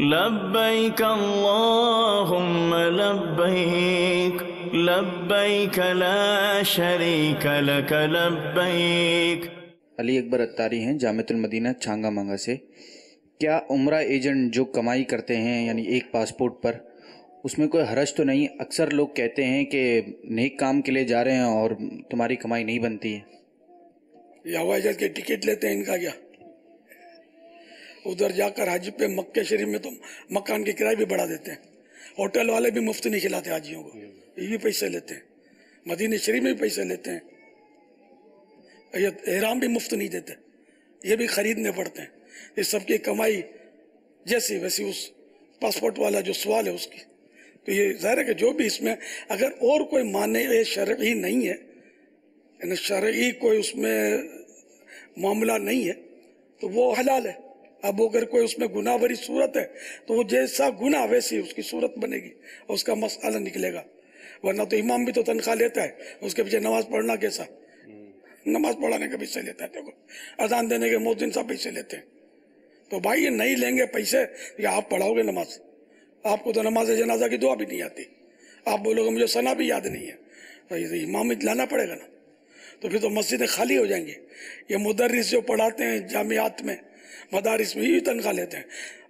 لبیک اللہم لبیک لبیک لا شریک لک لبیک۔ علی اکبر اتاری ہیں جامعۃ المدینہ چھانگا مانگا سے۔ کیا عمرہ ایجنٹ جو کمائی کرتے ہیں یعنی ایک پاسپورٹ پر، اس میں کوئی حرج تو نہیں؟ اکثر لوگ کہتے ہیں کہ نیک کام کے لیے جا رہے ہیں اور تمہاری کمائی نہیں بنتی ہے۔ یہ ہوائی جہاز کے ٹکٹ لیتے ہیں، ان کا کیا؟ ادھر جا کر حج پہ مکہ شریف میں تو مکان کی کرایہ بھی بڑھا دیتے ہیں، ہوٹل والے بھی مفت نہیں کھلاتے حاجیوں کو، یہ بھی پیسے لیتے ہیں، مدینہ شریف میں بھی پیسے لیتے ہیں، یہ احرام بھی مفت نہیں دیتے، یہ بھی خریدنے پڑتے ہیں۔ یہ سب کی کمائی جیسی ویسی اس پاسپورٹ والا جو سوال ہے اس کی، تو یہ ظاہر ہے کہ جو بھی اس میں اگر اور کوئی مانع شرعی نہیں ہے، یعنی شرعی کوئی اس میں معاملہ نہیں ہے تو وہ حلال ہے۔ اب اگر کوئی اس میں گناہ بری صورت ہے تو وہ جیسا گناہ ویسی اس کی صورت بنے گی اور اس کا مسئلہ نکلے گا، ورنہ تو امام بھی تو تنخواہ لیتا ہے، اس کے پیچھے نماز پڑھنا کیسا؟ نماز پڑھانے کا پیسے لیتا ہے، دیکھو اذان دینے کے مؤذن صاحب پیسے لیتے ہیں۔ تو بھائی یہ نہیں لیں گے پیسے یا آپ پڑھاؤ گے نماز؟ آپ کو تو نماز جنازہ کی دعا بھی نہیں آتی، آپ بولو گے مجھے ثنا بھی یاد نہیں ہے، تو یہ امام لانا پڑے گا نا، تو پھر تو مسجدیں خالی ہو جائیں گی۔ یہ مدرس جو پڑھاتے ہیں جامعات میں مدارس میں یہ تنخواہ لیتے ہیں،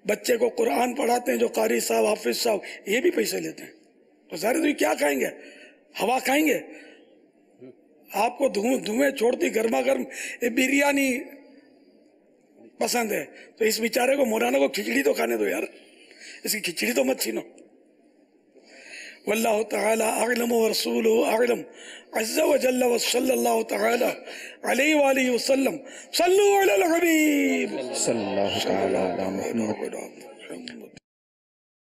بچے کو قرآن پڑھاتے ہیں جو قاری صاحب حافظ صاحب یہ بھی پیسے لیتے ہیں، تو ظاہر تو یہ کیا کھائیں گے؟ ہوا کھائیں گے؟ آپ کو دھویں چھوڑتی گرما گرم یہ بریانی پسند ہے تو اس بیچارے کو مولانا کو کھچڑی تو کھانے دو یار، اس کی کھچڑی تو مت چھینو۔ واللہ تعالی اعلم ورسولہ اعلم عز وجل وصلی اللہ تعالی علیہ وآلہ وسلم۔ صلو علی الحبیب صلی اللہ تعالی علی محمد۔